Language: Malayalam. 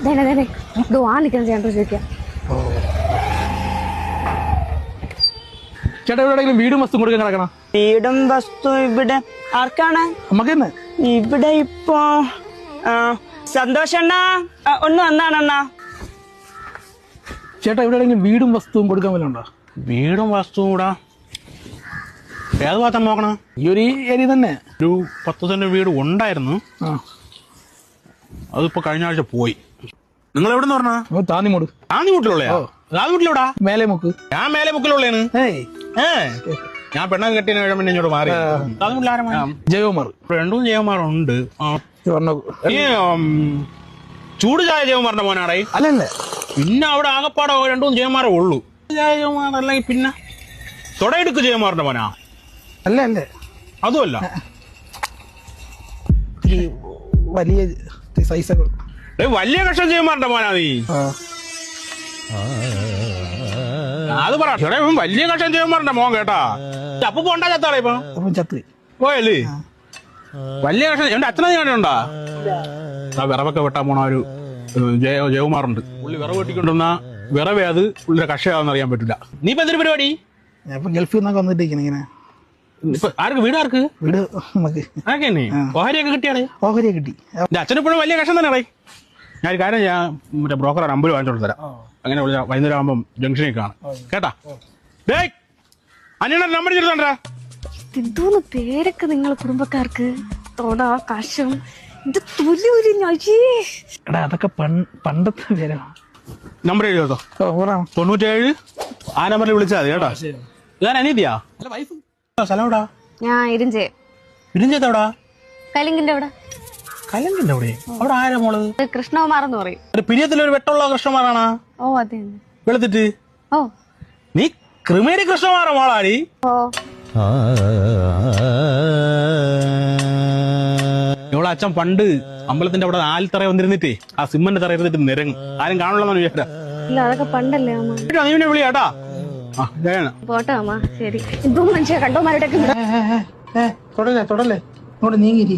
നിൽക്കുന്ന ചേട്ടൻ ചോദിക്കാം. ചേട്ടാ എവിടെയെങ്കിലും വീടും വസ്തു കൊടുക്കാൻ കിടക്കണം? വീടും വസ്തു ഇവിടെ ആർക്കാണ്? നമുക്ക് തന്നെ. ഇവിടെ ഇപ്പോ സന്തോഷണ്ണ ഒന്ന് വന്നാണണ്ണ. ചേട്ടാ എവിടെയെങ്കിലും വീടും വസ്തുവും കൊടുക്കാൻ വല്ല ഉണ്ടോ? വീടും വസ്തുവും കൂടാ ഏത് ഭാഗത്താണ് നോക്കണം? ഈ ഒരു ഏരിയ തന്നെ. ഒരു 10 സെന്റ് വീട് ഉണ്ടായിരുന്നു, അതിപ്പോ കഴിഞ്ഞ ആഴ്ച പോയി. നിങ്ങൾ എവിടെ നിന്ന് പറഞ്ഞാ? താന്നിമൂട്. താന്നിമുട്ടിലുള്ളയാ? താന്നിമുട്ടിലെവിടാ? മേലെ മുക്ക്. ഞാൻ മേലെ മുക്കിലുള്ളേന്ന്. ഞാൻ പെണ്ണൊക്കെ കെട്ടിയ പിന്നെ ഇങ്ങോട്ട് മാറി. ജയകുമാർ. രണ്ടും ജയകുമാറുണ്ട്. ഈ ചൂട് ചായ ജയകുമാറിന്റെ മോനാടേ? അല്ലല്ലേ. പിന്നെ അവിടെ ആകപ്പാടെ രണ്ടും ജയകുമാരേ ഉള്ളൂ. ജയകുമാർ അല്ലെങ്കിൽ പിന്നെ തൊടയെടുക്ക് ജയകുമാറിന്റെ മോനാ? അല്ല അല്ലേ, അതുമല്ല. വലിയ സൈസൊക്കെ വലിയ കഷ്ടം ജയകുമാറിന്റെ മോനാ നീ? അത് പറ. വലിയ കഷ്ടം ജയകുമാറിന്റെ മോൻ കേട്ടാ. അപ്പൊ പോണ്ടാ ചത്താളെ ഇപ്പൊ? ചത്ത് പോയല്ലേ? വലിയ കഷ്ടം എന്റെ അച്ഛനെ കണ്ടിട്ടുണ്ടാ? ആ വിറവൊക്കെ വെട്ടാൻ പോണ ഒരു ജയകുമാറുണ്ട്. പുള്ളി വിറവ് വെട്ടിക്കൊണ്ടുവന്ന വിറവേ അത് പുള്ളിയുടെ കക്ഷയാണെന്ന് അറിയാൻ പറ്റില്ല. നീ ഇപ്പൊ എന്തൊരു പരിപാടി? ഞാൻ ഗൾഫിൽ നിന്നൊക്കെ വന്നിട്ടിരിക്കണ ഇങ്ങനെ. ആർക്ക് വീട്? ആർക്ക് വീട്? നമുക്ക് ആർക്കെന്നെ ഓഹരിയൊക്കെ കിട്ടിയാടേ? ഓഹരിയെ കിട്ടി. എന്റെ അച്ഛനിപ്പോഴും വലിയ കഷ്ടം തന്നെ അടേ. ഞാൻ കാര്യം ഞാൻ മറ്റേ ബ്രോക്കർ നമ്പർ വാങ്ങിച്ചോണ്ട് തരാം. അങ്ങനെ വിളിച്ച വൈകുന്നേരം ആകുമ്പം ജംഗ്ഷനിൽ കാണാം കേട്ടാ. അനിയണ നമ്പർ ചെറുതാണ്ടാ. എന്തോന്ന് പേരൊക്കെ നിങ്ങൾ കുടുംബക്കാർക്ക്? തോടാ കഷം എടാ അതൊക്കെ പണ്ടത്തെ പേരാ. നമ്പർ എഴുതോ? 97 ആ നമ്പറിൽ വിളിച്ചാൽ മതി കേട്ടോ. ഞാൻ അനീതിയാ? സ്ഥലം എവിടാ? ഞാൻ ഇരിഞ്ചേ. ഇരിഞ്ചെവിടാ? കലിങ്കിന്റെ അവിടെ. കലങ്കിന്റെ അവിടെ? അവിടെ ആരാ മോള്? കൃഷ്ണകുമാർ എന്ന് പറയും. ഒരു പിരിയത്തിലൊരു വെട്ടമുള്ള കൃഷ്ണമാരാണാ? ഓ അതെ. വെളുത്തിട്ട്? ഓ നീ ക്രിമേരി കൃഷ്ണമാര മോളാടി? ഓ ഇവിടെ അച്ഛൻ പണ്ട് അമ്പലത്തിന്റെ അവിടെ 4 തറ വന്നിരുന്നിട്ടേ ആ സിമ്മന്റെ തറ ഇരുന്നിട്ട് നിരങ്ങും. ആരും കാണുള്ളതെന്ന് വിചാരിച്ചാ. ഇല്ല അതൊക്കെ പണ്ടല്ലേ അമ്മ. നീ പിന്നെ വിളിയാട്ടാ. പോട്ടെ അമ്മ. ശരി. എന്തോ മനുഷ്യ കണ്ടോമാരുടെ തൊടല്ലേ തൊടല്ലേ ഇങ്ങോട്ട് നീങ്ങിരി.